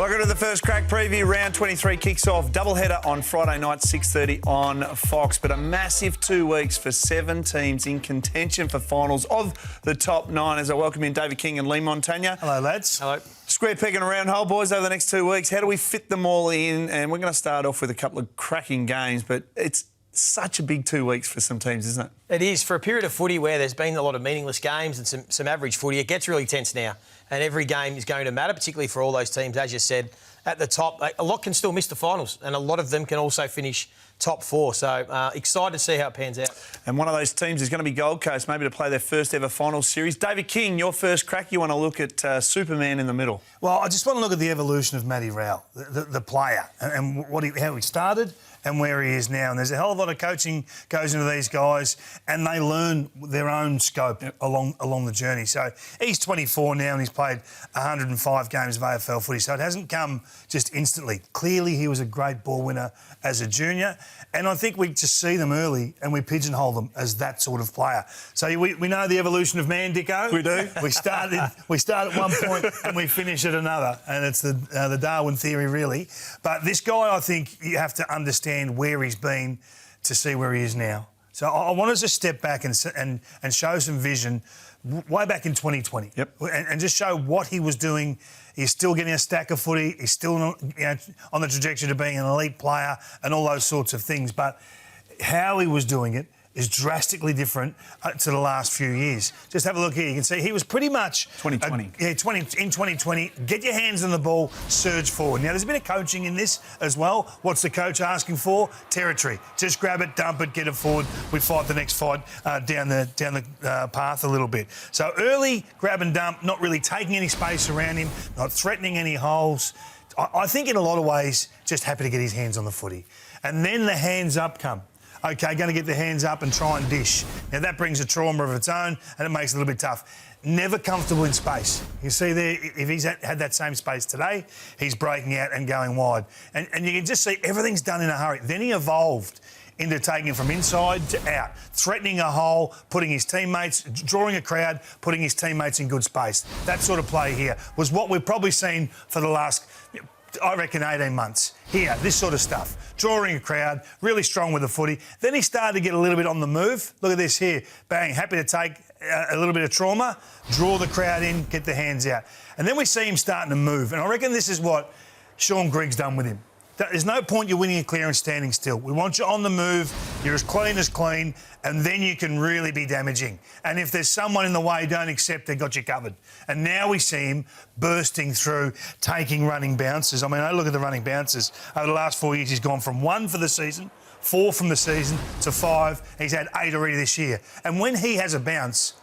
Welcome to the First Crack preview. Round 23 kicks off. Doubleheader on Friday night, 6:30 on Fox. But a massive 2 weeks for 7 teams in contention for finals of the top 9. As I welcome in David King and Leigh Montagna. Hello, lads. Hello. Square peg and a round hole, boys, over the next 2 weeks. How do we fit them all in? And we're going to start off with a couple of cracking games, but it's such a big 2 weeks for some teams, isn't it? It is. For a period of footy where there's been a lot of meaningless games and some average footy, it gets really tense now. And every game is going to matter, particularly for all those teams, as you said, at the top. A lot can still miss the finals, and a lot of them can also finish top 4. So excited to see how it pans out. And one of those teams is going to be Gold Coast, maybe to play their first ever finals series. David King, your first crack, you want to look at Superman in the middle. Well, I just want to look at the evolution of Matty Rowell, the player, and how he started and where he is now. And there's a hell of a lot of coaching goes into these guys, and they learn their own scope along the journey. So he's 24 now, and he's played 105 games of AFL footy. So it hasn't come just instantly. Clearly, he was a great ball winner as a junior, and I think we just see them early and we pigeonhole them as that sort of player. So we know the evolution of man, Dicko. We do. We start at one point and we finish at another, and it's the Darwin theory, really. But this guy, I think you have to understand where he's been to see where he is now. So I want us to step back and show some vision way back in 2020. Yep. And just show what he was doing. He's still getting a stack of footy. He's still on the trajectory to being an elite player and all those sorts of things. But how he was doing it is drastically different to the last few years. Just have a look here. You can see he was pretty much... 2020. In 2020, get your hands on the ball, surge forward. Now, there's a bit of coaching in this as well. What's the coach asking for? Territory. Just grab it, dump it, get it forward. We fight the next fight down the path a little bit. So early grab and dump, not really taking any space around him, not threatening any holes. I think in a lot of ways, just happy to get his hands on the footy. And then the hands up come. OK, going to get the hands up and try and dish. Now, that brings a trauma of its own and it makes it a little bit tough. Never comfortable in space. You see there, if he's had that same space today, he's breaking out and going wide. And you can just see everything's done in a hurry. Then he evolved into taking it from inside to out, threatening a hole, putting his teammates, drawing a crowd, putting his teammates in good space. That sort of play here was what we've probably seen for the last, I reckon, 18 months. Here, this sort of stuff. Drawing a crowd, really strong with the footy. Then he started to get a little bit on the move. Look at this here. Bang, happy to take a little bit of trauma, draw the crowd in, get the hands out. And then we see him starting to move. And I reckon this is what Sean Grigg's done with him. There's no point you winning a clearance standing still. We want you on the move. You're as clean, and then you can really be damaging. And if there's someone in the way, don't accept, they've got you covered. And now we see him bursting through, taking running bounces. I mean, I look at the running bounces. Over the last 4 years, he's gone from 1 for the season, 4 from the season, to 5. He's had 8 already this year. And when he has a bounce,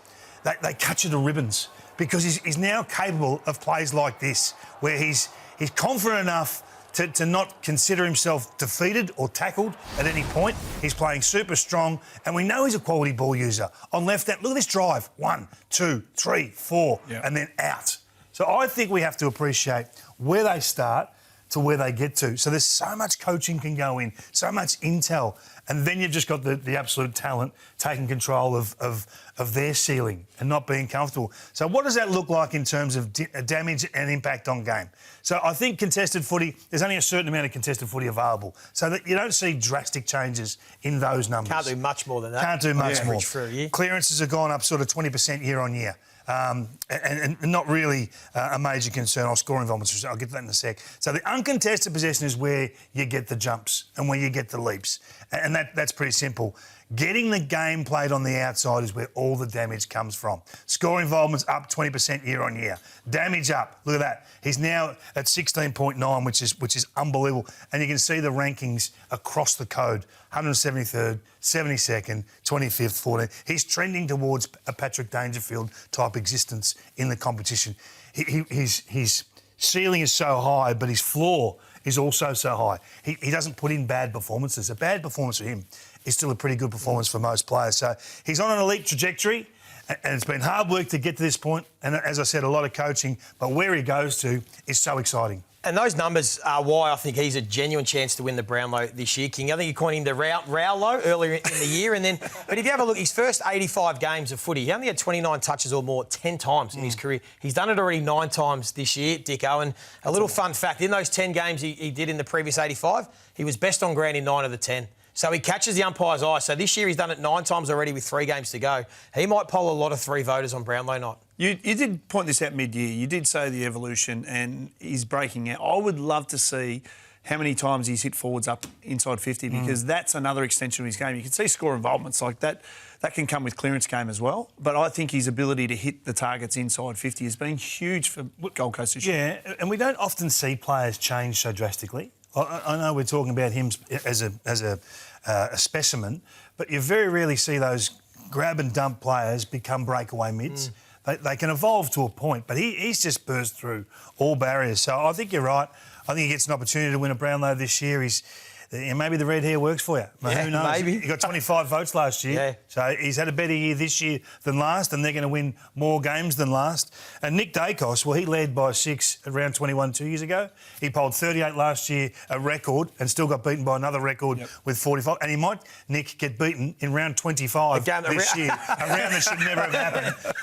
they cut you to ribbons because he's now capable of plays like this, where he's confident enough to not consider himself defeated or tackled at any point. He's playing super strong, and we know he's a quality ball user. On left hand, look at this drive. 1, 2, 3, 4, and then out. So I think we have to appreciate where they start to where they get to. So there's so much coaching can go in, so much intel, and then you've just got the absolute talent taking control of their ceiling and not being comfortable. So what does that look like in terms of damage and impact on game? So I think contested footy, there's only a certain amount of contested footy available, so that you don't see drastic changes in those numbers. Can't do much more than that. Can't do much more. For a year. Clearances have gone up sort of 20% year on year. And not really a major concern. I'll score involvements. I'll get to that in a sec. So the uncontested possession is where you get the jumps and where you get the leaps. And that's pretty simple. Getting the game played on the outside is where all the damage comes from. Score involvements up 20% year on year. Damage up. Look at that. He's now at 16.9, which is unbelievable. And you can see the rankings across the code. 173rd, 72nd, 25th, 14th. He's trending towards a Patrick Dangerfield type existence in the competition. His ceiling is so high, but his floor is also so high. He doesn't put in bad performances. A bad performance for him is still a pretty good performance for most players. So he's on an elite trajectory, and it's been hard work to get to this point. And as I said, a lot of coaching, but where he goes to is so exciting. And those numbers are why I think he's a genuine chance to win the Brownlow this year, King. I think you coined him the Rowell earlier in the year. But if you have a look, his first 85 games of footy, he only had 29 touches or more 10 times in his career. He's done it already 9 times this year, Dicko. And a little fun fact, in those 10 games he did in the previous 85, he was best on ground in 9 of the 10. So he catches the umpire's eye. So this year he's done it 9 times already with 3 games to go. He might poll a lot of 3 voters on Brownlow night. You did point this out mid-year. You did say the evolution and he's breaking out. I would love to see how many times he's hit forwards up inside 50 because that's another extension of his game. You can see score involvements like that. That can come with clearance game as well. But I think his ability to hit the targets inside 50 has been huge for Gold Coast this year. Yeah, and we don't often see players change so drastically. I know we're talking about him as a specimen, but you very rarely see those grab and dump players become breakaway mids. They can evolve to a point, but he's just burst through all barriers. So I think you're right. I think he gets an opportunity to win a Brownlow this year. Maybe the red hair works for you. Yeah, who knows? maybe. He got 25 votes last year. Yeah. So he's had a better year this year than last, and they're going to win more games than last. And Nick Dacos, well, he led by 6 at round 21 2 years ago. He polled 38 last year, a record, and still got beaten by another record with 45. And he might, Nick, get beaten in round 25 this year. A round that should never have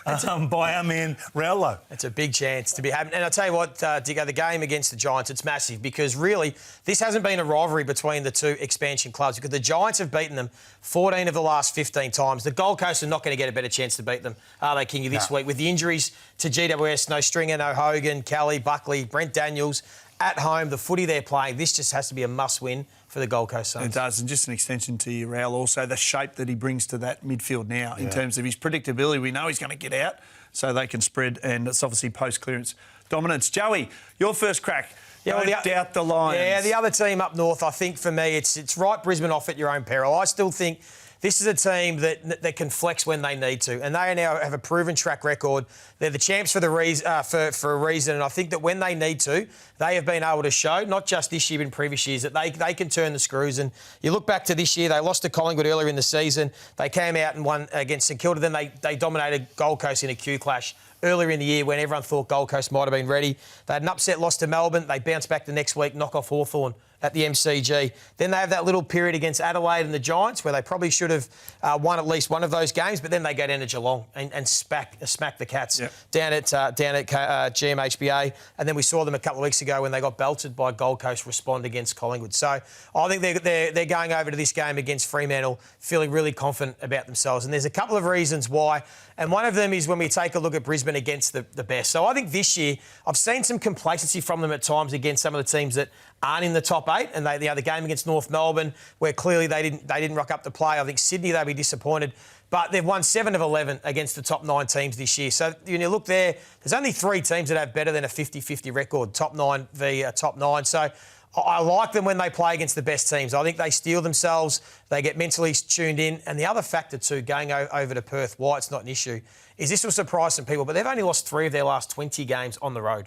happened by our man Rowell. It's a big chance to be happening. And I'll tell you what, Diggo, the game against the Giants, it's massive because really this hasn't been a rivalry between the 2 expansion clubs because the Giants have beaten them 14 of the last 15 times. The Gold Coast are not going to get a better chance to beat them, are they, Kingy, this week? With the injuries to GWS, no Stringer, no Hogan, Kelly, Buckley, Brent Daniels, at home, the footy they're playing, this just has to be a must-win for the Gold Coast Suns. It does, and just an extension to your Rowell also, the shape that he brings to that midfield now in terms of his predictability. We know he's going to get out so they can spread, and it's obviously post-clearance dominance. Joey, your first crack. Yeah, Don't doubt the Lions. Yeah, the other team up north, I think for me, it's right Brisbane off at your own peril. I still think this is a team that can flex when they need to, and they now have a proven track record. They're the champs for a reason, and I think that when they need to, they have been able to show, not just this year but in previous years, that they can turn the screws. And you look back to this year, they lost to Collingwood earlier in the season. They came out and won against St Kilda. Then they dominated Gold Coast in a Q clash earlier in the year when everyone thought Gold Coast might have been ready. They had an upset loss to Melbourne. They bounced back the next week, knock off Hawthorn at the MCG. Then they have that little period against Adelaide and the Giants where they probably should have won at least one of those games, but then they go down to Geelong and smack the Cats down at GMHBA. And then we saw them a couple of weeks ago when they got belted by Gold Coast respond against Collingwood. So I think they're going over to this game against Fremantle feeling really confident about themselves. And there's a couple of reasons why. And one of them is when we take a look at Brisbane against the best. So I think this year I've seen some complacency from them at times against some of the teams that aren't in the top 8. And the game against North Melbourne, where clearly they didn't rock up to play. I think Sydney, they'll be disappointed. But they've won 7 of 11 against the top 9 teams this year. So when you look there, there's only 3 teams that have better than a 50-50 record, top 9 v top 9. So I like them when they play against the best teams. I think they steel themselves, they get mentally tuned in. And the other factor too, going over to Perth, why it's not an issue, is this will surprise some people, but they've only lost 3 of their last 20 games on the road.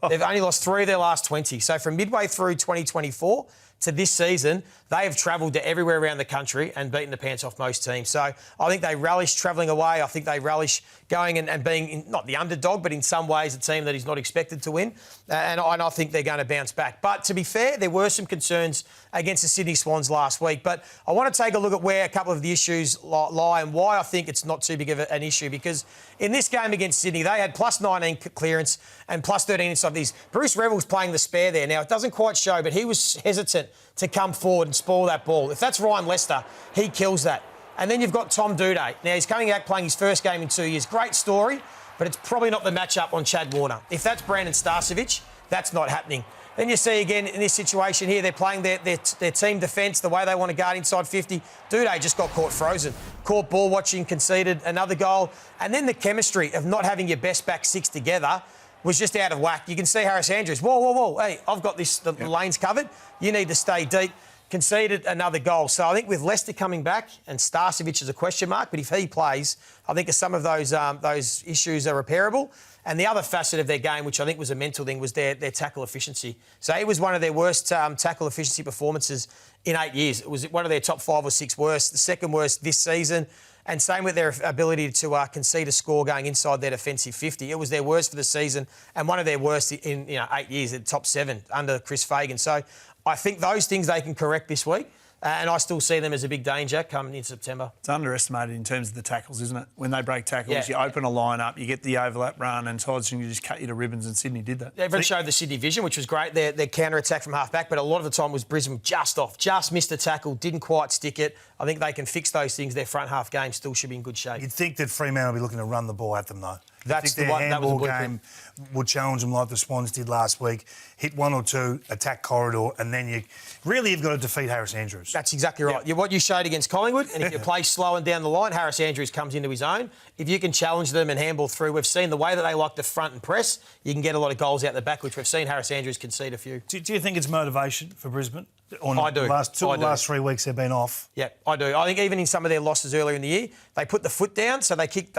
They've only lost 3 of their last 20. So from midway through 2024 to this season, they have travelled to everywhere around the country and beaten the pants off most teams. So I think they relish travelling away. I think they relish going and being not the underdog, but in some ways a team that is not expected to win. And I think they're going to bounce back. But to be fair, there were some concerns against the Sydney Swans last week. But I want to take a look at where a couple of the issues lie and why I think it's not too big of an issue. Because in this game against Sydney, they had plus 19 clearance and plus 13 inside these. Bruce Revell's playing the spare there. Now, it doesn't quite show, but he was hesitant to come forward and spoil that ball. If that's Ryan Lester, he kills that. And then you've got Tom Duday. Now, he's coming out playing his first game in 2 years. Great story, but it's probably not the matchup on Chad Warner. If that's Brandon Starcevic, that's not happening. Then you see again in this situation here, they're playing their team defence, the way they want to guard inside 50. Duday just got caught frozen. Caught ball watching, conceded another goal. And then the chemistry of not having your best back 6 together was just out of whack. You can see Harris Andrews, whoa, hey, I've got the lanes covered. You need to stay deep. Conceded another goal. So I think with Leicester coming back, and Starcevic is a question mark, but if he plays, I think some of those issues are repairable. And the other facet of their game, which I think was a mental thing, was their tackle efficiency. So it was one of their worst tackle efficiency performances in 8 years. It was one of their top 5 or 6 worst, the second worst this season. And same with their ability to concede a score going inside their defensive 50. It was their worst for the season and one of their worst in 8 years at top 7 under Chris Fagan. So I think those things they can correct this week. And I still see them as a big danger coming in September. It's underestimated in terms of the tackles, isn't it? When they break tackles, Yeah. you open a line up, you get the overlap run, and Hodgson just cut you to ribbons, and Sydney did that. Everyone showed the Sydney vision, which was great, their counter-attack from half-back, but a lot of the time was Brisbane just off, just missed a tackle, didn't quite stick it. I think they can fix those things. Their front-half game still should be in good shape. You'd think that Fremantle will be looking to run the ball at them, though. That's their the one. That was a handball blueprint. game would challenge them like the Swans did last week. Hit one or two, attack corridor, and then you've got to defeat Harris Andrews. That's exactly right. What you showed against Collingwood, and if you play slow and down the line, Harris Andrews comes into his own. If you can challenge them and handball through, we've seen the way that they like to front and press, you can get a lot of goals out the back, which we've seen Harris Andrews concede a few. Do you think it's motivation for Brisbane? I do. The last 3 weeks they've been off. Yeah, I do. I think even in some of their losses earlier in the year, they put the foot down, so they hit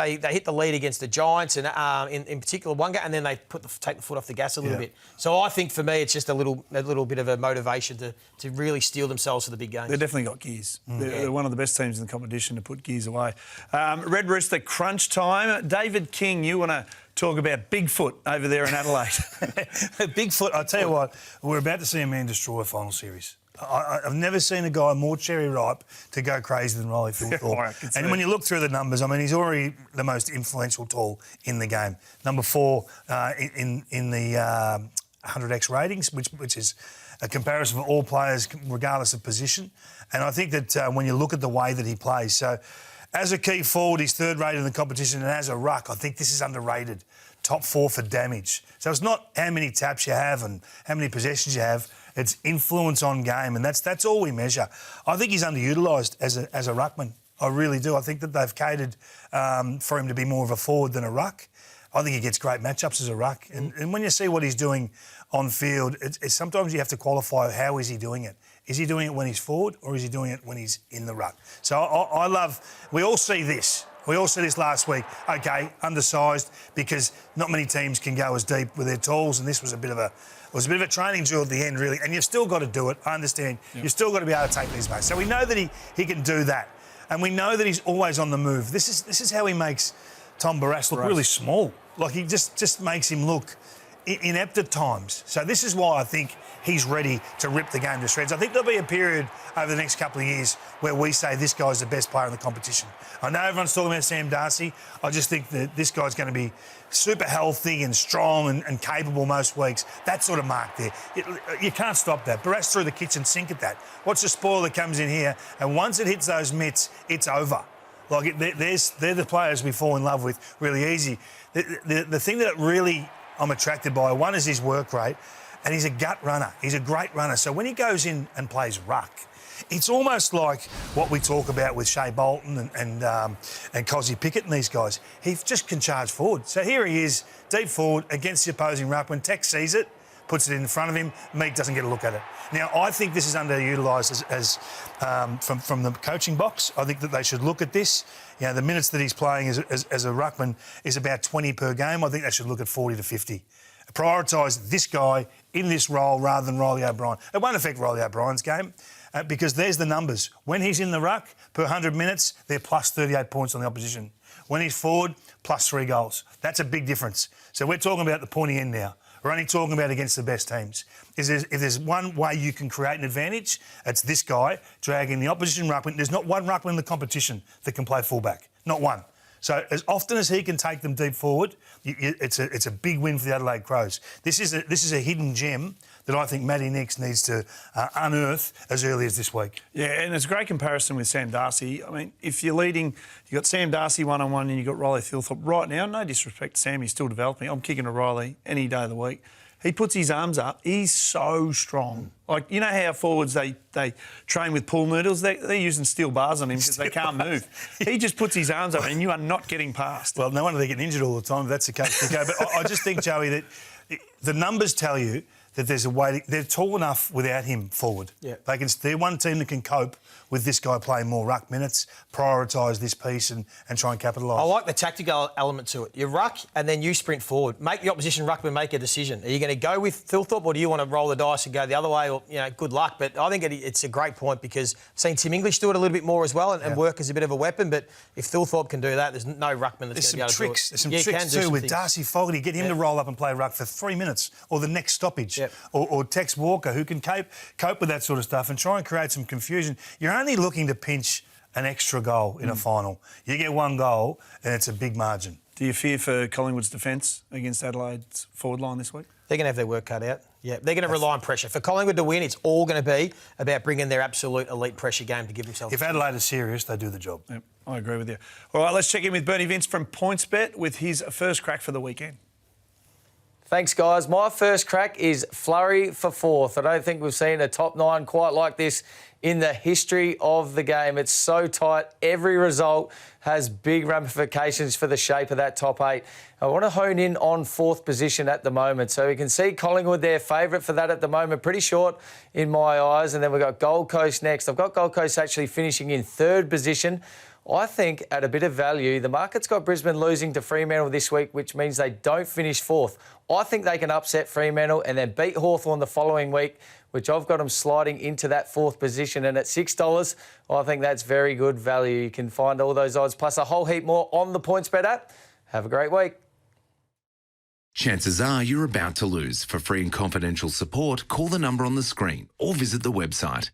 the lead against the Giants, and in particular one game, and then they take the foot off the gas a little bit. So I think for me, it's just a little bit of a motivation to really steel themselves for the big games. They've definitely got gears. They're one of the best teams in the competition to put gears away. Red Rooster crunch time. David King, you want to talk about Bigfoot over there in Adelaide? Bigfoot, I'll tell you what, we're about to see a man destroy a final series. I've never seen a guy more cherry ripe to go crazy than Riley Thilthorpe. And when you look through the numbers, I mean, he's already the most influential tall in the game. Number 4 in the 100x ratings, which is a comparison for all players regardless of position. And I think that when you look at the way that he plays, so as a key forward, he's third rated in the competition, and as a ruck, I think this is underrated. Top 4 for damage. So it's not how many taps you have and how many possessions you have. It's influence on game, and that's all we measure. I think he's underutilised as a ruckman. I really do. I think that they've catered for him to be more of a forward than a ruck. I think he gets great matchups as a ruck. And when you see what he's doing on field, it's sometimes you have to qualify how is he doing it. Is he doing it when he's forward, or is he doing it when he's in the ruck? So I love... We all see this. We all said this last week. OK, undersized, because not many teams can go as deep with their tools, and this was a bit of a training drill at the end, really. And you've still got to do it. I understand. Yep. You've still got to be able to take these mates. So we know that he can do that, and we know that he's always on the move. This is how he makes Tom Barrass look really small. Like, he just makes him look inept at times. So this is why I think he's ready to rip the game to shreds. I think there'll be a period over the next couple of years where we say this guy's the best player in the competition. I know everyone's talking about Sam Darcy. I just think that this guy's going to be super healthy and strong and capable most weeks. That sort of mark there. You can't stop that. Barrass threw the kitchen sink at that. Watch the spoil that comes in here, and once it hits those mitts, it's over. Like, they're the players we fall in love with really easy. The thing that really I'm attracted by, one is his work rate, and he's a gut runner. He's a great runner. So when he goes in and plays ruck, it's almost like what we talk about with Shea Bolton and Cozzy Pickett and these guys. He just can charge forward. So here he is, deep forward against the opposing ruck. When Tex sees it, puts it in front of him, Meek doesn't get a look at it. Now, I think this is underutilised from the coaching box. I think that they should look at this. You know, the minutes that he's playing as a ruckman is about 20 per game. I think they should look at 40 to 50. Prioritise this guy in this role rather than Riley O'Brien. It won't affect Riley O'Brien's game because there's the numbers. When he's in the ruck, per 100 minutes, they're plus 38 points on the opposition. When he's forward, plus 3 goals. That's a big difference. So we're talking about the pointy end now. We're only talking about against the best teams. If there's one way you can create an advantage, it's this guy dragging the opposition ruckman. There's not one ruckman in the competition that can play fullback. Not one. So as often as he can take them deep forward, it's a big win for the Adelaide Crows. This is a hidden gem that I think Matty Nicks needs to unearth as early as this week. Yeah, and it's a great comparison with Sam Darcy. I mean, if you're leading, you've got Sam Darcy one-on-one and you've got Riley Thilthorpe. Right now, no disrespect to Sam, he's still developing. I'm kicking to Riley any day of the week. He puts his arms up. He's so strong. Like, you know how forwards, they train with pool noodles? They're using steel bars on him because they can't move. He just puts his arms up and you are not getting past. Well, no wonder they're getting injured all the time if that's the case. Okay, but I just think, Joey, that the numbers tell you that there's a way. They're tall enough without him forward. Yeah. They're one team that can cope with this guy playing more ruck minutes, prioritise this piece and try and capitalise. I like the tactical element to it. You ruck and then you sprint forward. Make the opposition ruckman make a decision. Are you going to go with Thilthorpe or do you want to roll the dice and go the other way? Or, good luck. But I think it's a great point because I've seen Tim English do it a little bit more as well and work as a bit of a weapon. But if Thilthorpe can do that, there's no ruckman that's going to be able to do it. There's some tricks too with Darcy Fogarty. Get him to roll up and play ruck for 3 minutes or the next stoppage. Yep. Or Tex Walker, who can cope with that sort of stuff and try and create some confusion. You're only looking to pinch an extra goal in a final. You get one goal and it's a big margin. Do you fear for Collingwood's defence against Adelaide's forward line this week? They're going to have their work cut out. Yeah, they're going to rely on pressure. For Collingwood to win, it's all going to be about bringing their absolute elite pressure game to give themselves. If Adelaide are serious, they do the job. Yep, I agree with you. All right, let's check in with Bernie Vince from PointsBet with his first crack for the weekend. Thanks, guys. My first crack is Flurry for fourth. I don't think we've seen a top nine quite like this in the history of the game. It's so tight. Every result has big ramifications for the shape of that top eight. I want to hone in on fourth position at the moment. So we can see Collingwood, their favourite for that at the moment, pretty short in my eyes. And then we've got Gold Coast next. I've got Gold Coast actually finishing in third position. I think at a bit of value, the market's got Brisbane losing to Fremantle this week, which means they don't finish fourth. I think they can upset Fremantle and then beat Hawthorn the following week, which I've got them sliding into that fourth position. And at $6, I think that's very good value. You can find all those odds plus a whole heap more on the PointsBet app. Have a great week. Chances are you're about to lose. For free and confidential support, call the number on the screen or visit the website.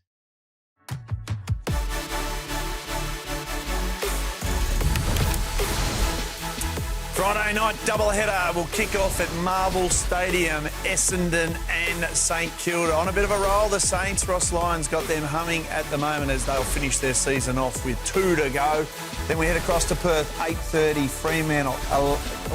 Friday night doubleheader will kick off at Marvel Stadium, Essendon and St Kilda. On a bit of a roll, the Saints, Ross Lyons got them humming at the moment as they'll finish their season off with 2 to go. Then we head across to Perth, 8:30, Fremantle,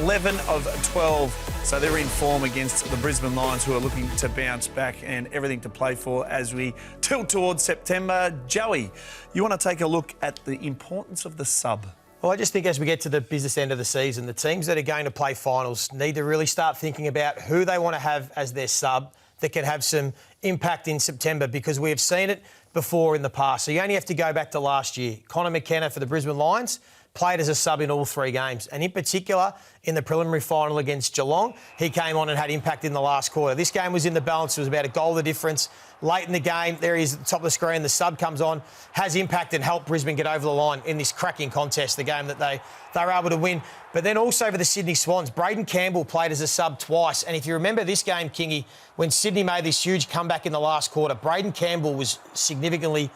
11 of 12. So they're in form against the Brisbane Lions, who are looking to bounce back and everything to play for as we tilt towards September. Joey, you want to take a look at the importance of the sub? Well, I just think as we get to the business end of the season, the teams that are going to play finals need to really start thinking about who they want to have as their sub that can have some impact in September, because we have seen it before in the past. So you only have to go back to last year. Connor McKenna for the Brisbane Lions played as a sub in all 3 games. And in particular, in the preliminary final against Geelong, he came on and had impact in the last quarter. This game was in the balance. It was about a goal the difference. Late in the game, there he is at the top of the screen. The sub comes on, has impact and helped Brisbane get over the line in this cracking contest, the game that they were able to win. But then also for the Sydney Swans, Braden Campbell played as a sub twice. And if you remember this game, Kingy, when Sydney made this huge comeback in the last quarter, Braden Campbell was significantly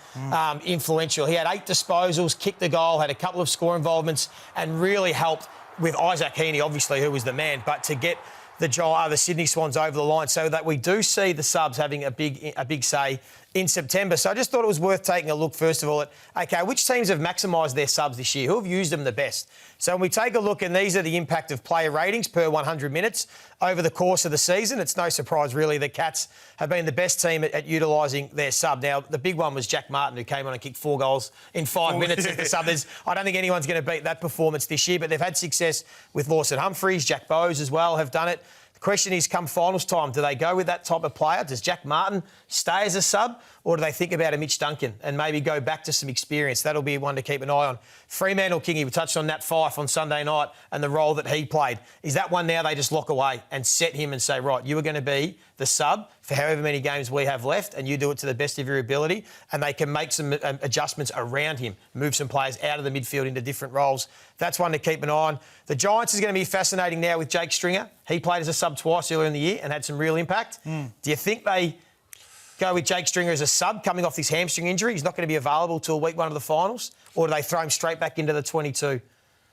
influential. He had 8 disposals, kicked the goal, had a couple of score involvements and really helped with Isaac Heaney, obviously, who was the man, but to get the Sydney Swans over the line, so that we do see the subs having a big say in September. So I just thought it was worth taking a look, first of all, at, OK, which teams have maximised their subs this year? Who have used them the best? So when we take a look, and these are the impact of player ratings per 100 minutes over the course of the season, it's no surprise, really, the Cats have been the best team at utilising their sub. Now, the big one was Jack Martin, who came on and kicked 4 goals in 5 minutes as the sub. I don't think anyone's going to beat that performance this year, but they've had success with Lawson Humphries, Jack Bowes as well have done it. The question is, come finals time, do they go with that type of player? Does Jack Martin stay as a sub, or do they think about a Mitch Duncan and maybe go back to some experience? That'll be one to keep an eye on. Fremantle, Kingy, we touched on Nat Fyfe on Sunday night and the role that he played. Is that one now they just lock away and set him and say, right, you are going to be the sub for however many games we have left, and you do it to the best of your ability, and they can make some adjustments around him, move some players out of the midfield into different roles. That's one to keep an eye on. The Giants is going to be fascinating now with Jake Stringer. He played as a sub twice earlier in the year and had some real impact. Do you think they go with Jake Stringer as a sub coming off this hamstring injury? He's not going to be available till week 1 of the finals, or do they throw him straight back into the 22?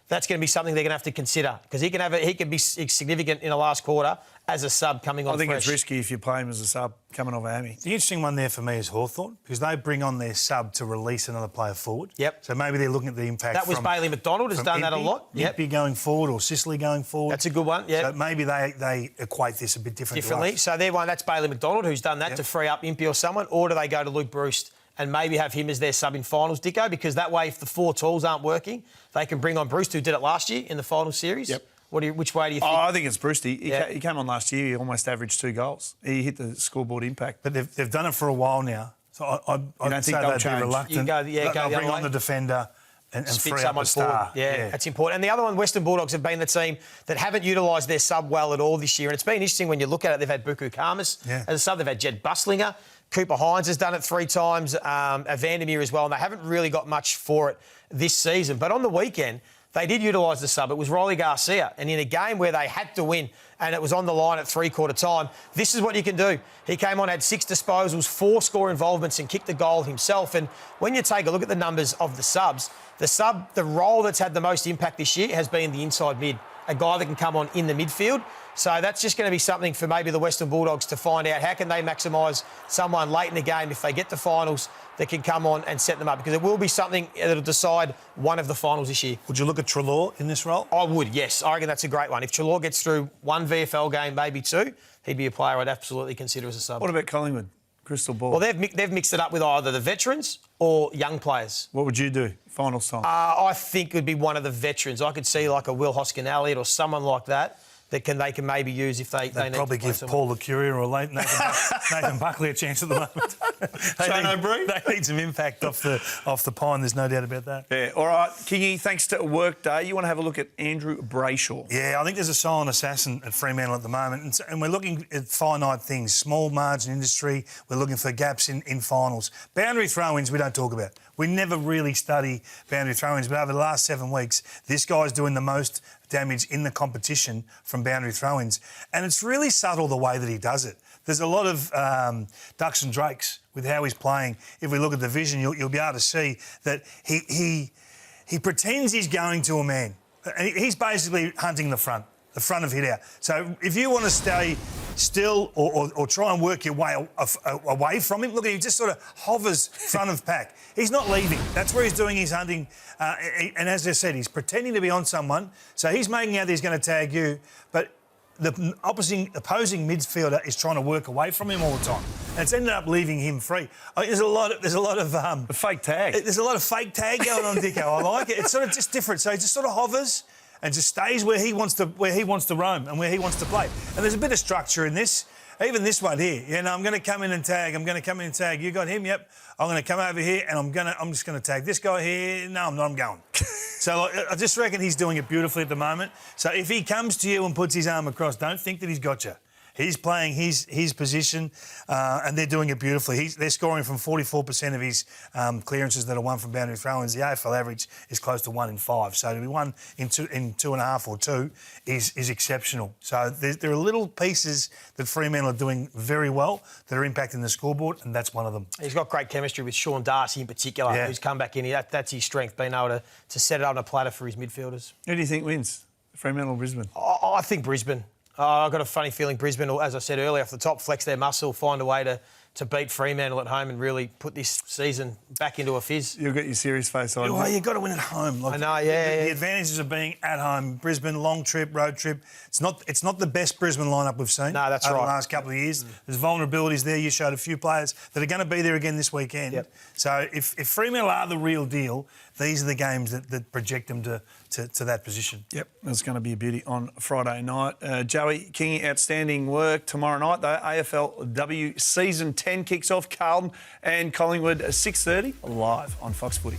That's going to be something they're going to have to consider, because he can be significant in the last quarter as a sub coming on. I think fresh. it's risky if you play him as a sub coming off a hammy. The interesting one there for me is Hawthorn, because they bring on their sub to release another player forward. Yep. So maybe they're looking at the impact. That was Bailey McDonald has done that a lot. Yep. Impey going forward, or Sicily going forward. That's a good one. Yeah. So maybe they equate this a bit differently. So they're one, that's Bailey McDonald who's done that to free up Impey or someone, or do they go to Luke Bruce and maybe have him as their sub in finals, Dicko? Because that way, if the 4 tools aren't working, they can bring on Bruce, who did it last year in the final series. Yep. Which way do you think? Oh, I think it's Brewsty. Yeah. He came on last year. He almost averaged 2 goals. He hit the scoreboard impact. But they've done it for a while now. So I'd don't say think they'll they'd change? be reluctant. You go the They'll other bring on way? the defender and Stick free up someone the star. forward. Yeah, that's important. And the other one, Western Bulldogs have been the team that haven't utilised their sub well at all this year. And it's been interesting when you look at it. They've had Buku Karmas as a sub. They've had Jed Buslinger. Cooper Hines has done it 3 times. Vandermeer as well. And they haven't really got much for it this season. But on the weekend, they did utilise the sub. It was Rolly Garcia. And in a game where they had to win and it was on the line at 3/4 time, this is what you can do. He came on, had 6 disposals, 4 score involvements and kicked the goal himself. And when you take a look at the numbers of the subs, the role that's had the most impact this year has been the inside mid, a guy that can come on in the midfield. So that's just going to be something for maybe the Western Bulldogs to find out. How can they maximise someone late in the game if they get to finals that can come on and set them up? Because it will be something that will decide one of the finals this year. Would you look at Treloar in this role? I would, yes. I reckon that's a great one. If Treloar gets through 1 VFL game, maybe 2, he'd be a player I'd absolutely consider as a sub. What about Collingwood? Crystal ball. Well, they've mixed it up with either the veterans or young players. What would you do? Finals time. I think it would be one of the veterans. I could see like a Will Hoskin-Elliott or someone like that they can maybe use if they need probably to play give someone. Paul Licuria or Nathan Buckley a chance at the moment. They need some impact off the pine. There's no doubt about that. Yeah. All right, Kingy, thanks to work day. You want to have a look at Andrew Brayshaw? Yeah, I think there's a silent assassin at Fremantle at the moment, and we're looking at finite things, small margin industry. We're looking for gaps in finals. Boundary throw-ins we don't talk about. We never really study boundary throw-ins, but over the last 7 weeks, this guy's doing the most damage in the competition from boundary throw-ins. And it's really subtle the way that he does it. There's a lot of ducks and drakes with how he's playing. If we look at the vision, you'll be able to see that he pretends he's going to a man. He's basically hunting the front of hit out. So if you want to stay still or try and work your way away from him, look, he just sort of hovers front of pack. He's not leaving. That's where he's doing his hunting. And as I said, he's pretending to be on someone. So he's making out that he's going to tag you, but the opposing midfielder is trying to work away from him all the time, and it's ended up leaving him free. There's a lot of A fake tag. There's a lot of fake tag going on, Dicko. I like it. It's sort of just different. So he just sort of hovers and just stays where he wants to roam and where he wants to play. And there's a bit of structure in this. Even this one here, I'm going to come in and tag. You got him, yep. I'm going to come over here and I'm just going to tag this guy here. No, I'm not. I'm going. So I just reckon he's doing it beautifully at the moment. So if he comes to you and puts his arm across, don't think that he's got you. He's playing his position, and they're doing it beautifully. They're scoring from 44% of his clearances that are won from boundary throw-ins. The AFL average is close to 1 in 5. So to be 1 in 2.5 or 2 is exceptional. So there are little pieces that Fremantle are doing very well that are impacting the scoreboard, and that's one of them. He's got great chemistry with Sean Darcy in particular, who's come back in. That's his strength, being able to set it up on a platter for his midfielders. Who do you think wins? Fremantle or Brisbane? I think Brisbane. I've got a funny feeling Brisbane will, as I said earlier, off the top, flex their muscle, find a way to beat Fremantle at home and really put this season back into a fizz. You've got your serious face on. Well, you've got to win at home. I know, yeah. The advantages of being at home, Brisbane, long trip, road trip. It's not the best Brisbane lineup we've seen. No, that's over right. the last couple of years. There's vulnerabilities there. You showed a few players that are going to be there again this weekend. Yep. So if Fremantle are the real deal, these are the games that project them to that position. Yep, that's going to be a beauty on Friday night. Joey Kingy, outstanding work. Tomorrow night, the AFLW Season 10 kicks off. Carlton and Collingwood, 6:30, live on Fox Footy.